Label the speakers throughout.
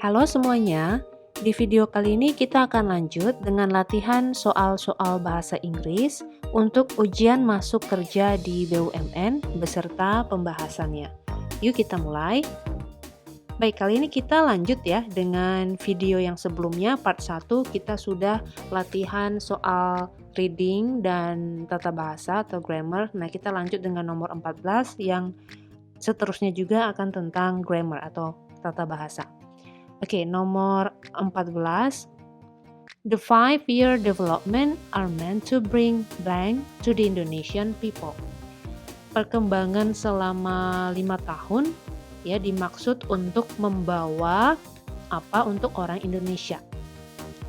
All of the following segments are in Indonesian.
Speaker 1: Halo semuanya, di video kali ini kita akan lanjut dengan latihan soal-soal bahasa Inggris untuk ujian masuk kerja di BUMN beserta pembahasannya. Yuk kita mulai. Baik, kali ini kita lanjut ya dengan video yang sebelumnya, part 1 kita sudah latihan soal reading dan tata bahasa atau grammar. Nah, kita lanjut dengan nomor 14 yang seterusnya juga akan tentang grammar atau tata bahasa. Oke, nomor 14. The 5-year development are meant to bring blank to the Indonesian people. Perkembangan selama 5 tahun ya dimaksud untuk membawa apa untuk orang Indonesia.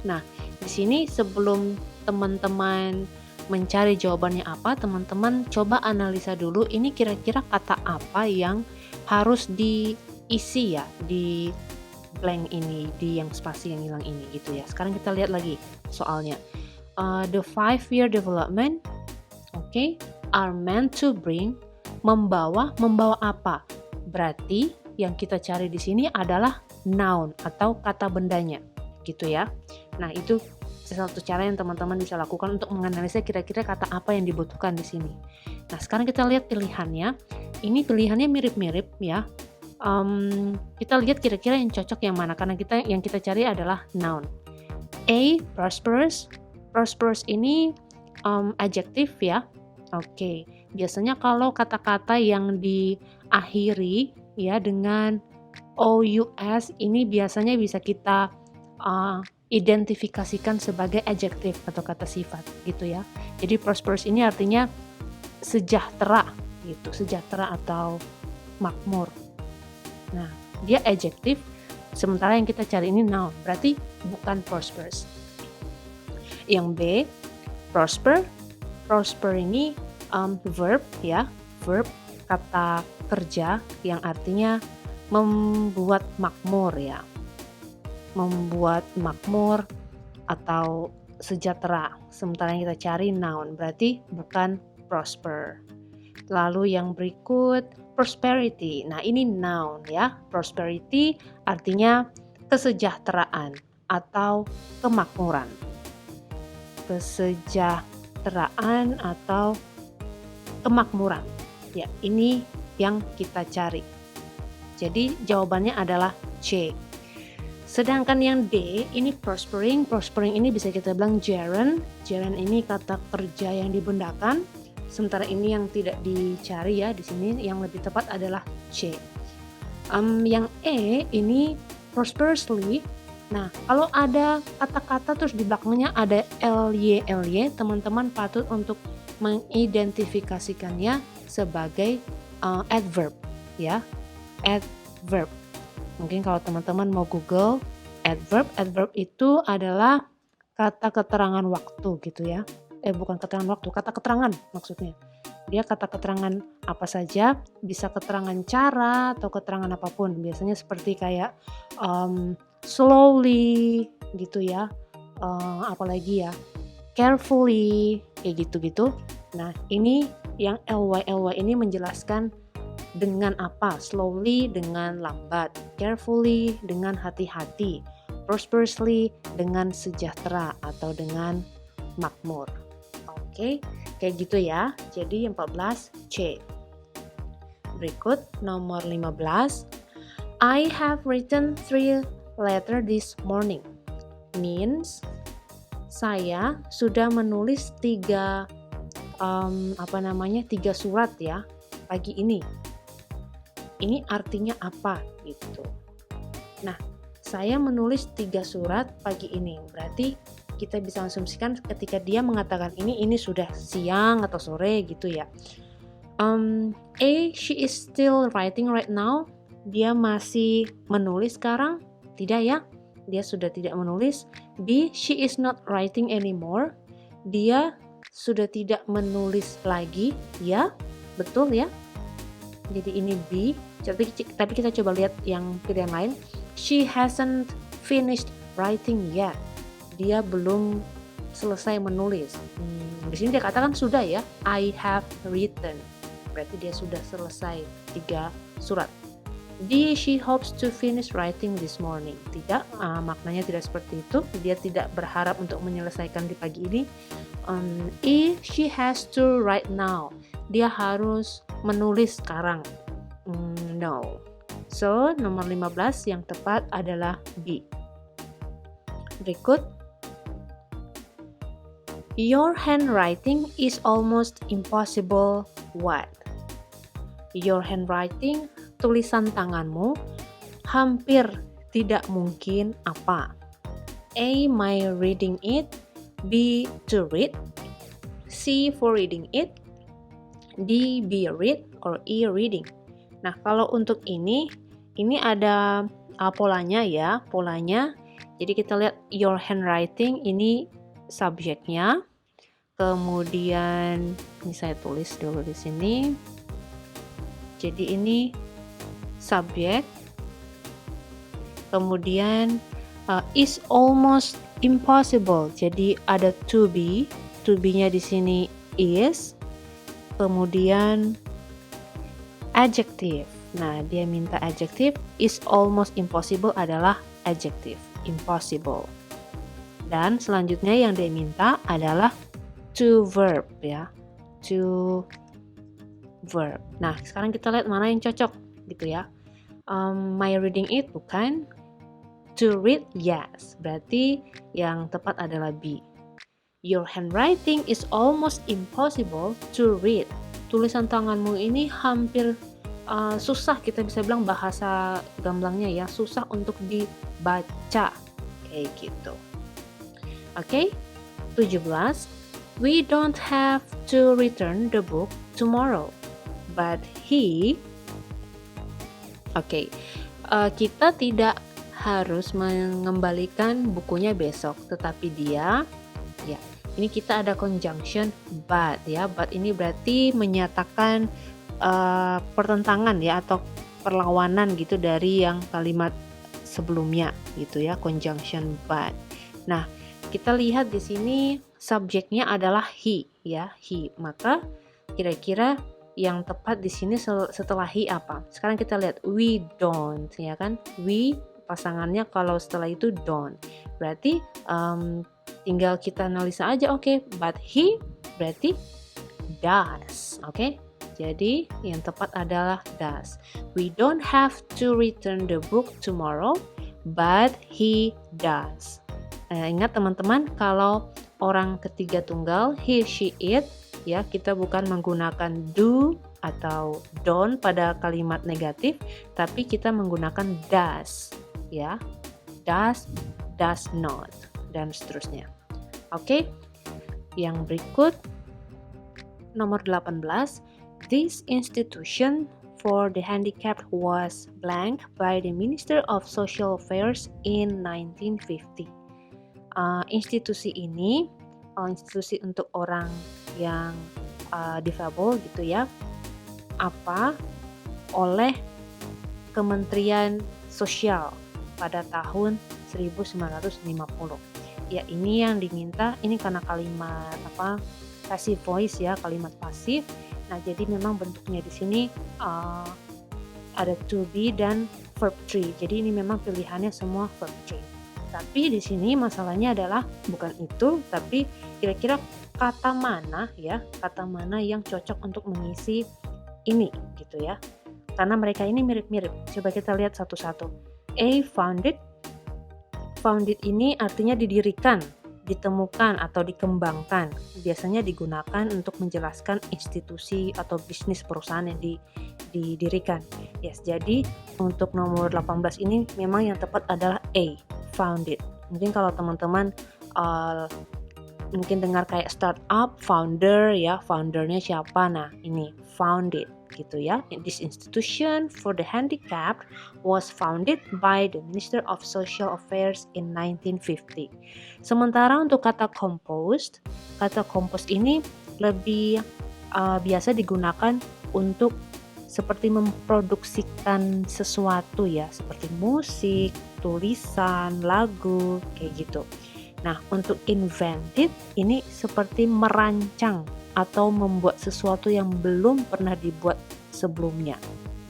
Speaker 1: Nah, di sini sebelum teman-teman mencari jawabannya apa, teman-teman coba analisa dulu ini kira-kira kata apa yang harus diisi ya di blank ini, di yang spasi yang hilang ini gitu ya. Sekarang kita lihat lagi soalnya. The 5-year development, are meant to bring, membawa apa? Berarti yang kita cari di sini adalah noun atau kata bendanya, gitu ya. Nah, itu satu cara yang teman-teman bisa lakukan untuk menganalisa kira-kira kata apa yang dibutuhkan di sini. Nah, sekarang kita lihat pilihannya. Ini pilihannya mirip-mirip ya. Kita lihat kira-kira yang cocok yang mana karena yang kita cari adalah noun. A, prosperous. Prosperous ini adjektif ya. Oke. Biasanya kalau kata-kata yang diakhiri ya dengan OUS ini biasanya bisa kita identifikasikan sebagai adjektif atau kata sifat gitu ya. Jadi prosperous ini artinya sejahtera gitu, sejahtera atau makmur. Nah, dia adjektif, sementara yang kita cari ini noun, berarti bukan prosperous. Yang B, prosper. Prosper ini verb ya, verb kata kerja yang artinya membuat makmur ya. Membuat makmur atau sejahtera, sementara yang kita cari noun, berarti bukan prosper. Lalu yang berikut prosperity. Nah, ini noun ya. Prosperity artinya kesejahteraan atau kemakmuran. Kesejahteraan atau kemakmuran. Ya, ini yang kita cari. Jadi jawabannya adalah C. Sedangkan yang D, ini prospering. Prospering ini bisa kita bilang gerund. Gerund ini kata kerja yang dibendakan. Sementara ini yang tidak dicari ya di sini, yang lebih tepat adalah C. Yang E ini prosperously. Nah, kalau ada kata-kata terus di belakangnya ada ly, teman-teman patut untuk mengidentifikasikannya sebagai adverb ya. Adverb. Mungkin kalau teman-teman mau Google adverb itu adalah kata keterangan waktu gitu ya. Bukan keterangan waktu, kata keterangan maksudnya. Dia kata keterangan apa saja, bisa keterangan cara atau keterangan apapun. Biasanya seperti kayak slowly gitu ya. Apalagi ya, carefully kayak gitu-gitu. Nah, ini yang ly ini menjelaskan dengan apa? Slowly dengan lambat, carefully dengan hati-hati, prosperously dengan sejahtera atau dengan makmur. Oke, kayak gitu ya. Jadi 14 C. Berikut nomor 15. I have written 3 letters this morning. Means saya sudah menulis 3 surat ya pagi ini. Ini artinya apa gitu. Nah, saya menulis 3 surat pagi ini. Berarti kita bisa asumsikan ketika dia mengatakan ini sudah siang atau sore gitu ya. A, she is still writing right now. Dia masih menulis sekarang? Tidak ya, dia sudah tidak menulis. B, she is not writing anymore. Dia sudah tidak menulis lagi. Ya, betul ya. Jadi ini B. Tapi kita coba lihat yang pilihan lain. She hasn't finished writing yet. Dia belum selesai menulis. Di sini dia katakan sudah ya, I have written. Berarti dia sudah selesai 3 surat. She hopes to finish writing this morning. Tidak, maknanya tidak seperti itu. Dia tidak berharap untuk menyelesaikan di pagi ini. She has to write now. Dia harus menulis sekarang. No. So, nomor 15 yang tepat adalah B. Berikut. Your handwriting is almost impossible. What? Your handwriting, tulisan tanganmu, hampir tidak mungkin apa? A. My reading it. B. To read. C. For reading it. D. Be read or E. Reading. Nah, kalau untuk ini ada polanya ya, polanya. Jadi kita lihat your handwriting, ini subjeknya. Kemudian ini saya tulis dulu di sini. Jadi ini subjek. Kemudian is almost impossible. Jadi ada to be. To be-nya di sini is. Kemudian adjective. Nah, dia minta adjective. Is almost impossible adalah adjective. Impossible. Dan selanjutnya yang dia minta adalah to verb ya. To verb. Nah, sekarang kita lihat mana yang cocok gitu ya. My reading it bukan. To read yes. Berarti yang tepat adalah B. Your handwriting is almost impossible to read. Tulisan tanganmu ini hampir susah, kita bisa bilang bahasa gamblangnya ya, susah untuk dibaca. Kayak gitu. Oke, 17. We don't have to return the book tomorrow, but he. Kita tidak harus mengembalikan bukunya besok, tetapi dia, ya, ini kita ada conjunction but ya, but ini berarti menyatakan pertentangan ya atau perlawanan gitu dari yang kalimat sebelumnya gitu ya, conjunction but. Nah, kita lihat di sini subjeknya adalah he ya, he. Maka kira-kira yang tepat di sini setelah he apa? Sekarang kita lihat we don't ya kan? We pasangannya kalau setelah itu don't. Berarti tinggal kita analisa aja, oke. But he berarti does, oke. Jadi yang tepat adalah does. We don't have to return the book tomorrow, but he does. Ingat teman-teman, kalau orang ketiga tunggal he, she, it, ya kita bukan menggunakan do atau don't pada kalimat negatif, tapi kita menggunakan does, ya. Does not, dan seterusnya. Oke. Yang berikut nomor 18. This institution for the handicapped was blank by the Minister of Social Affairs in 1950. Institusi ini, institusi untuk orang yang difabel gitu ya, oleh Kementerian Sosial pada tahun 1950. Ya, ini yang diminta, ini karena kalimat passive voice ya, kalimat pasif. Nah, jadi memang bentuknya di sini ada to be dan verb 3. Jadi ini memang pilihannya semua verb 3. Tapi di sini masalahnya adalah bukan itu, tapi kira-kira kata mana yang cocok untuk mengisi ini gitu ya. Karena mereka ini mirip-mirip. Coba kita lihat satu-satu. A, founded. Founded ini artinya didirikan, ditemukan atau dikembangkan. Biasanya digunakan untuk menjelaskan institusi atau bisnis perusahaan yang didirikan. Yes, jadi untuk nomor 18 ini memang yang tepat adalah A, founded. Mungkin kalau teman-teman mungkin dengar kayak startup, founder ya, foundernya siapa? Nah, ini founded gitu ya. This institution for the handicapped was founded by the Minister of Social Affairs in 1950. Sementara untuk kata composed ini lebih biasa digunakan untuk seperti memproduksikan sesuatu ya, seperti musik, tulisan, lagu, kayak gitu. Nah, untuk invented ini seperti merancang atau membuat sesuatu yang belum pernah dibuat sebelumnya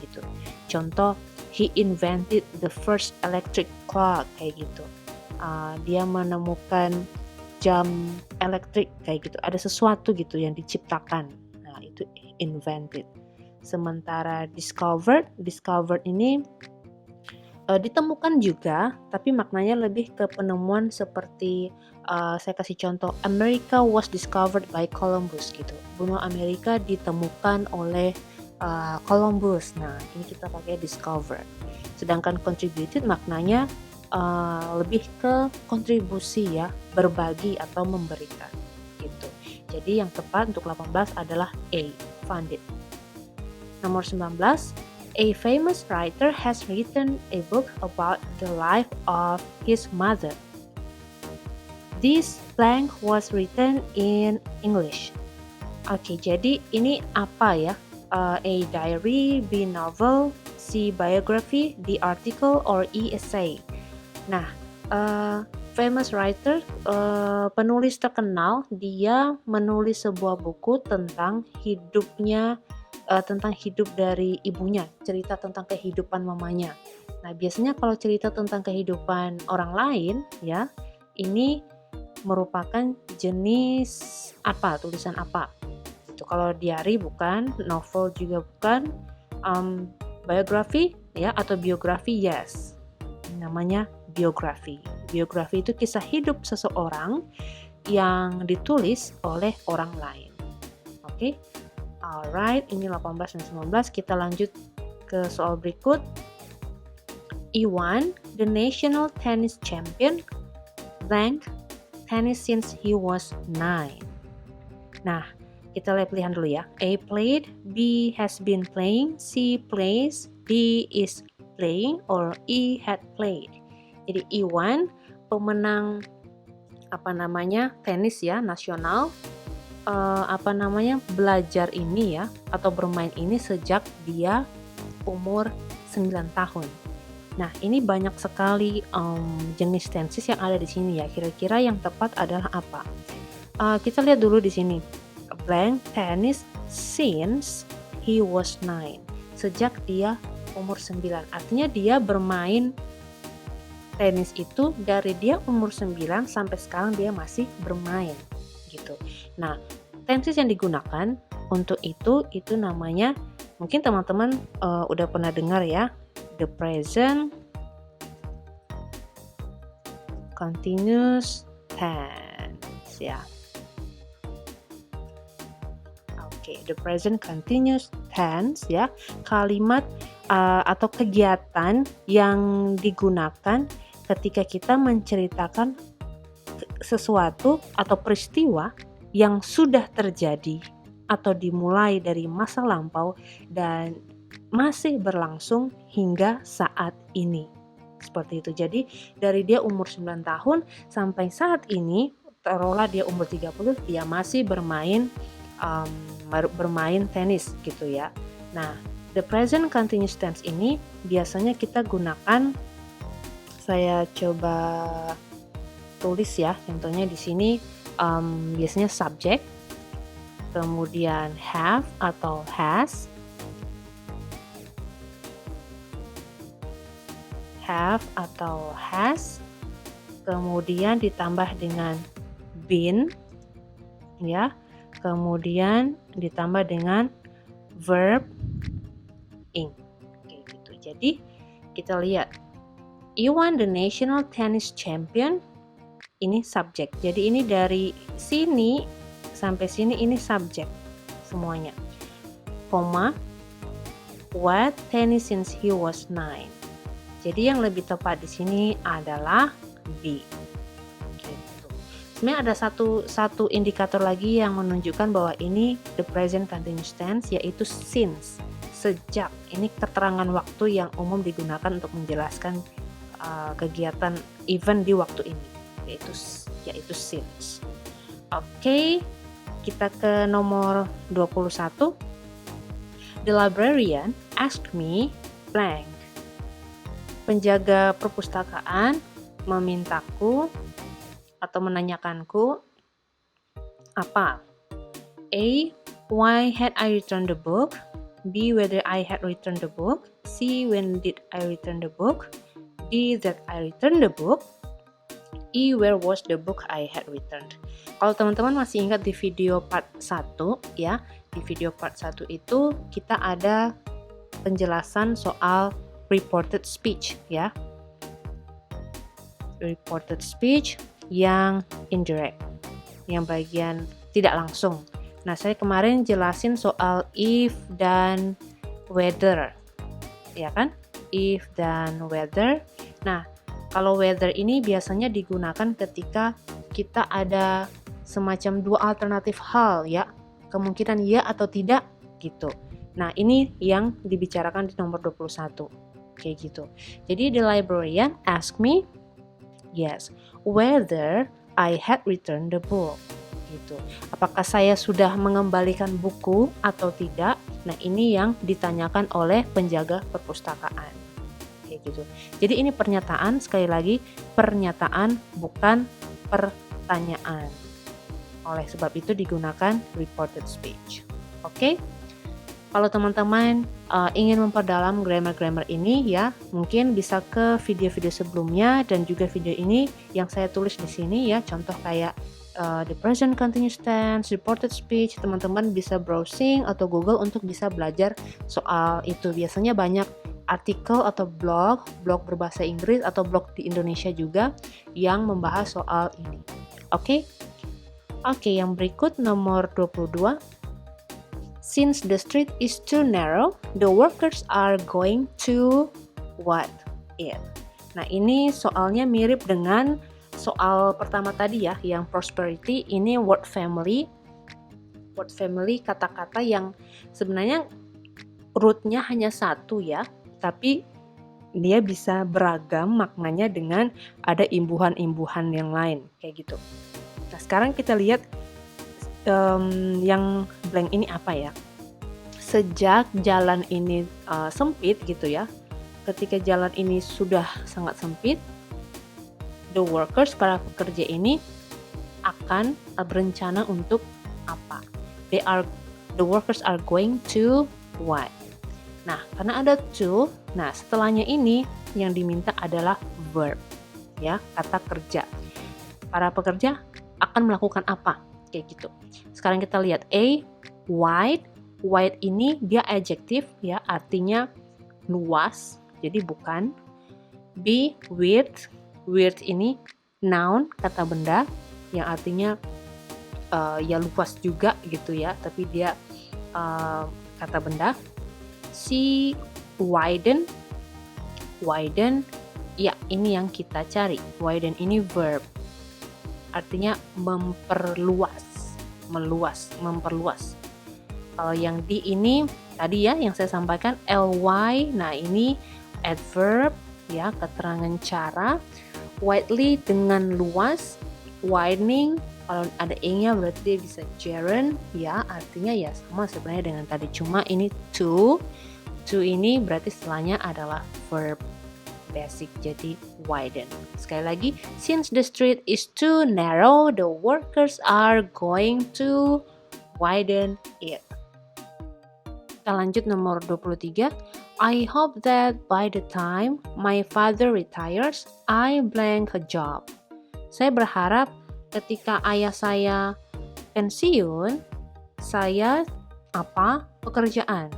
Speaker 1: gitu. Contoh, he invented the first electric clock, kayak gitu. Dia menemukan jam elektrik, kayak gitu. Ada sesuatu gitu yang diciptakan. Nah, itu invented. Sementara discovered ini ditemukan juga, tapi maknanya lebih ke penemuan seperti saya kasih contoh, America was discovered by Columbus gitu. Benua Amerika ditemukan oleh Columbus. Nah, ini kita pakai discovered. Sedangkan contributed maknanya lebih ke kontribusi ya, berbagi atau memberikan gitu. Jadi yang tepat untuk 18 adalah A, funded. Nomor 19, a famous writer has written a book about the life of his mother. This blank was written in English. Oke, jadi ini apa ya? A diary, B novel, C biography, D article, or E essay. Nah, famous writer, penulis terkenal, dia menulis sebuah buku tentang hidupnya, tentang hidup dari ibunya, cerita tentang kehidupan mamanya. Nah, biasanya kalau cerita tentang kehidupan orang lain, ya, ini merupakan jenis apa, tulisan apa. Itu kalau diary bukan, novel juga bukan, biography ya atau biografi yes. Namanya biografi. Biografi itu kisah hidup seseorang yang ditulis oleh orang lain. Oke. Alright, ini 18 dan 19. Kita lanjut ke soal berikut. Iwan, the national tennis champion, blank tennis since he was 9. Nah, kita lihat pilihan dulu ya. A played, B has been playing, C plays, D is playing, or E had played. Jadi Iwan, pemenang tenis ya nasional, belajar ini ya atau bermain ini sejak dia umur 9 tahun. Nah, ini banyak sekali jenis tenses yang ada di sini ya. Kira-kira yang tepat adalah apa? Kita lihat dulu di sini. Blank tennis since he was 9. Sejak dia umur 9. Artinya dia bermain tenis itu dari dia umur 9 sampai sekarang dia masih bermain gitu. Nah, tenses yang digunakan untuk itu namanya, mungkin teman-teman udah pernah dengar ya, the present continuous tense ya. Oke, the present continuous tense ya, kalimat atau kegiatan yang digunakan ketika kita menceritakan sesuatu atau peristiwa yang sudah terjadi atau dimulai dari masa lampau dan masih berlangsung hingga saat ini. Seperti itu. Jadi dari dia umur 9 tahun sampai saat ini, taruhlah dia umur 30, dia masih bermain tenis gitu ya. Nah, the present continuous tense ini biasanya kita gunakan, saya coba tulis ya, contohnya di sini biasanya subject, kemudian have atau has, kemudian ditambah dengan been ya, kemudian ditambah dengan verb ing. Oke, gitu. Jadi kita lihat Iwan the national tennis champion, ini subjek. Jadi ini dari sini sampai sini ini subjek semuanya. Koma, what tennis since he was 9. Jadi yang lebih tepat di sini adalah B. Gitu. Sebenarnya ada satu indikator lagi yang menunjukkan bahwa ini the present continuous tense, yaitu since, sejak. Ini keterangan waktu yang umum digunakan untuk menjelaskan kegiatan event di waktu ini, yaitu since. Oke, kita ke nomor 21. The librarian asked me blank. Penjaga perpustakaan memintaku atau menanyakanku apa? A. Why had I returned the book? B. Whether I had returned the book. C. When did I return the book. D. That I returned the book. E. Where was the book I had returned. Kalau teman-teman masih ingat di video part 1 ya, di video part 1 itu kita ada penjelasan soal reported speech ya. Reported speech yang indirect, yang bagian tidak langsung. Nah, saya kemarin jelasin soal if dan whether, ya kan? If dan whether. Nah, kalau whether ini biasanya digunakan ketika kita ada semacam dua alternatif hal ya, kemungkinan ya atau tidak gitu. Nah, ini yang dibicarakan di nomor 21. Kayak gitu. Jadi the librarian asked me, yes, whether I had returned the book. Gitu. Apakah saya sudah mengembalikan buku atau tidak? Nah, ini yang ditanyakan oleh penjaga perpustakaan. Kayak gitu. Jadi ini pernyataan, sekali lagi pernyataan bukan pertanyaan. Oleh sebab itu digunakan reported speech. Oke? Kalau teman-teman ingin memperdalam grammar-grammar ini ya, mungkin bisa ke video-video sebelumnya dan juga video ini yang saya tulis di sini ya, contoh kayak the present continuous tense, reported speech, teman-teman bisa browsing atau Google untuk bisa belajar soal itu. Biasanya banyak artikel atau blog berbahasa Inggris atau blog di Indonesia juga yang membahas soal ini. Oke, yang berikut nomor 22. Since the street is too narrow, the workers are going to what it. Nah, ini soalnya mirip dengan soal pertama tadi ya, yang prosperity. Ini word family. Word family kata-kata yang sebenarnya rootnya hanya satu ya, tapi dia bisa beragam maknanya dengan ada imbuhan-imbuhan yang lain kayak gitu. Nah, sekarang kita lihat yang blank ini apa ya? Sejak jalan ini sempit gitu ya, ketika jalan ini sudah sangat sempit, the workers, para pekerja ini akan berencana untuk apa? The workers are going to what? Nah, karena ada to, nah setelahnya ini yang diminta adalah verb ya, kata kerja. Para pekerja akan melakukan apa? Kayak gitu. Sekarang kita lihat A, wide. Wide ini dia adjektif ya, artinya luas, jadi bukan. B, width. Width ini noun, kata benda yang artinya ya luas juga gitu ya, tapi dia kata benda. C, widen. Widen ya, ini yang kita cari. Widen ini verb, artinya memperluas, meluas, memperluas. Kalau yang D ini tadi ya yang saya sampaikan ly, nah ini adverb ya, keterangan cara. Widely dengan luas, widening kalau ada ing-nya berarti dia bisa gerund ya, artinya ya sama sebenarnya dengan tadi, cuma ini to ini berarti setelahnya adalah verb basic, jadi widen. Sekali lagi, since the street is too narrow, the workers are going to widen it. Kita lanjut nomor 23. I hope that by the time my father retires, I blank a job. Saya berharap ketika ayah saya pensiun, saya pekerjaan.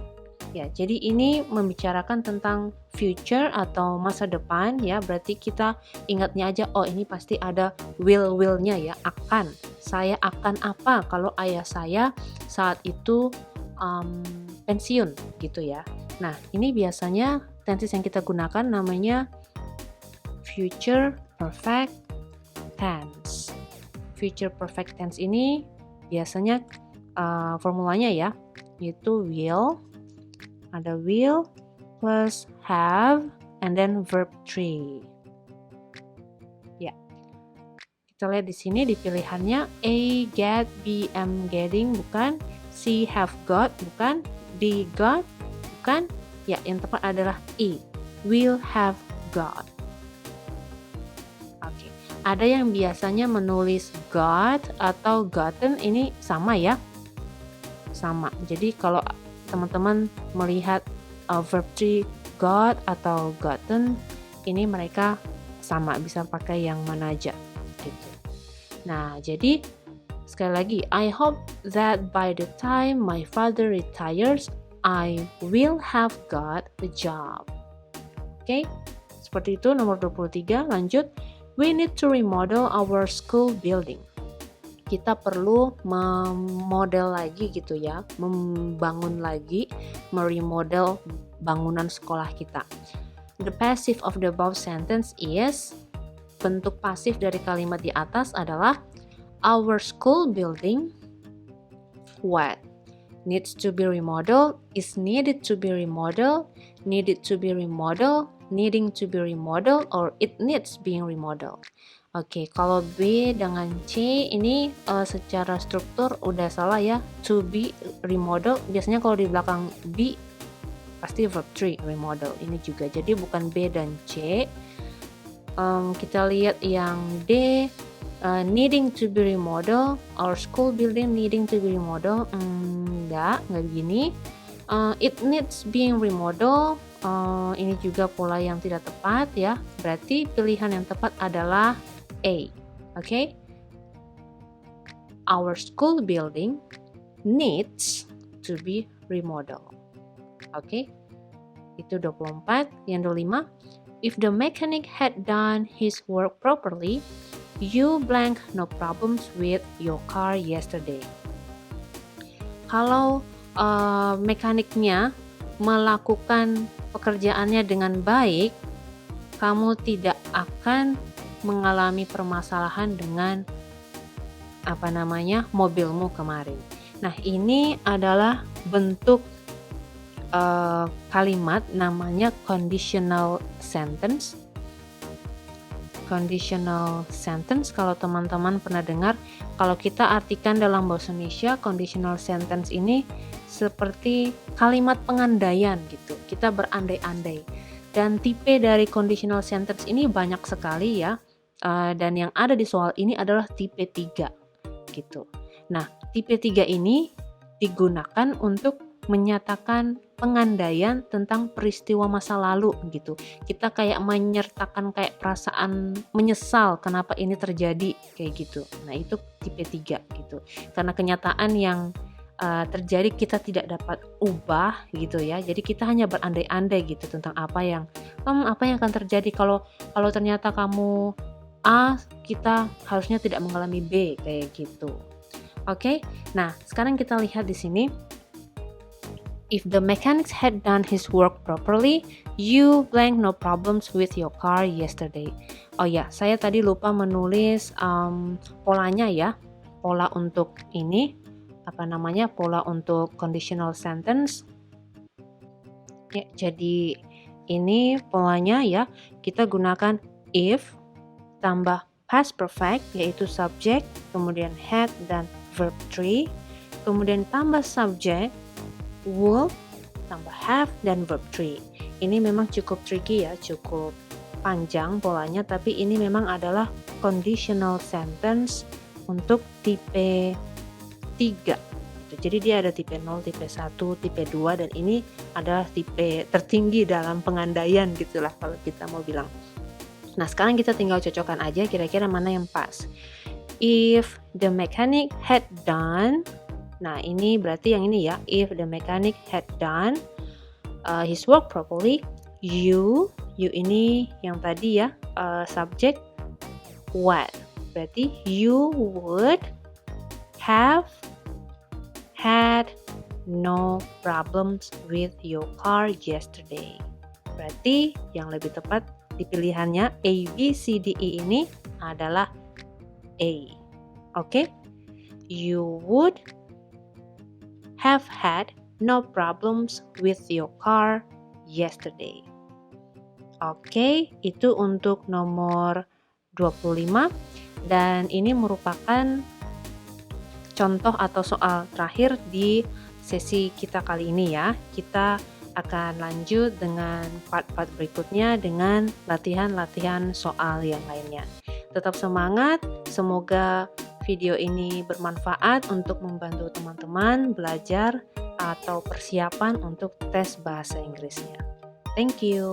Speaker 1: Ya, jadi ini membicarakan tentang future atau masa depan ya, berarti kita ingatnya aja, oh ini pasti ada will-nya ya, akan. Saya akan apa kalau ayah saya saat itu pensiun gitu ya. Nah, ini biasanya tenses yang kita gunakan namanya future perfect tense. Future perfect tense ini biasanya formulanya ya, yaitu will, ada will plus have and then verb 3. Ya. Kita lihat di sini di pilihannya A get, B am getting, bukan. C have got, bukan. D got, bukan. Ya, yang tepat adalah E, will have got. Oke. Ada yang biasanya menulis got atau gotten, ini sama ya. Sama. Jadi kalau teman-teman melihat verb 3 got atau gotten, ini mereka sama, bisa pakai yang mana aja gitu. Nah, jadi sekali lagi, I hope that by the time my father retires, I will have got a job. Oke, seperti itu. Nomor 23, lanjut. We need to remodel our school building. Kita perlu memodel lagi gitu ya, membangun lagi, meremodel bangunan sekolah kita. The passive of the above sentence is, bentuk pasif dari kalimat di atas adalah our school building what? Needs to be remodeled, is needed to be remodeled, needed to be remodeled, needing to be remodeled, or it needs being remodeled. Oke, kalau B dengan C ini secara struktur udah salah ya. To be remodeled, biasanya kalau di belakang B pasti verb 3 remodel. Ini juga, jadi bukan B dan C. Kita lihat yang D, needing to be remodeled, our school building needing to be remodeled. Enggak begini. It needs being remodeled. Ini juga pola yang tidak tepat ya. Berarti pilihan yang tepat adalah A. Okay? Our school building needs to be remodeled. Okay? Itu 24. Yang 25. If the mechanic had done his work properly, you blank no problems with your car yesterday. Kalau mekaniknya melakukan pekerjaannya dengan baik, kamu tidak akan mengalami permasalahan dengan mobilmu kemarin. Nah, ini adalah bentuk kalimat namanya conditional sentence. Conditional sentence, kalau teman-teman pernah dengar, kalau kita artikan dalam bahasa Indonesia, conditional sentence ini seperti kalimat pengandaian gitu. Kita berandai-andai. Dan tipe dari conditional sentence ini banyak sekali ya. Dan yang ada di soal ini adalah tipe 3 gitu. Nah, tipe 3 ini digunakan untuk menyatakan pengandaian tentang peristiwa masa lalu gitu. Kita kayak menyertakan kayak perasaan menyesal kenapa ini terjadi kayak gitu. Nah, itu tipe 3 gitu. Karena kenyataan yang terjadi kita tidak dapat ubah gitu ya. Jadi kita hanya berandai-andai gitu tentang apa yang akan terjadi kalau ternyata kamu A, kita harusnya tidak mengalami B kayak gitu. Oke. Nah, sekarang kita lihat di sini. If the mechanic had done his work properly, you blank no problems with your car yesterday. Oh ya, saya tadi lupa menulis polanya ya. Pola untuk ini pola untuk conditional sentence. Ya, jadi ini polanya ya. Kita gunakan if tambah past perfect yaitu subject, kemudian had dan verb 3, kemudian tambah subject would tambah have dan verb 3. Ini memang cukup tricky ya, cukup panjang polanya, tapi ini memang adalah conditional sentence untuk tipe 3. Jadi dia ada tipe 0, tipe 1, tipe 2, dan ini adalah tipe tertinggi dalam pengandaian gitulah kalau kita mau bilang. Nah, sekarang kita tinggal cocokkan aja kira-kira mana yang pas. If the mechanic had done, nah ini berarti yang ini ya. If the mechanic had done his work properly, you ini yang tadi ya, subject what. Berarti you would have had no problems with your car yesterday. Berarti yang lebih tepat di pilihannya A, B, C, D, E ini adalah A. Oke? You would have had no problems with your car yesterday. Oke, itu untuk nomor 25, dan ini merupakan contoh atau soal terakhir di sesi kita kali ini ya. Kita akan lanjut dengan part-part berikutnya dengan latihan-latihan soal yang lainnya. Tetap semangat, semoga video ini bermanfaat untuk membantu teman-teman belajar atau persiapan untuk tes bahasa Inggrisnya. Thank you.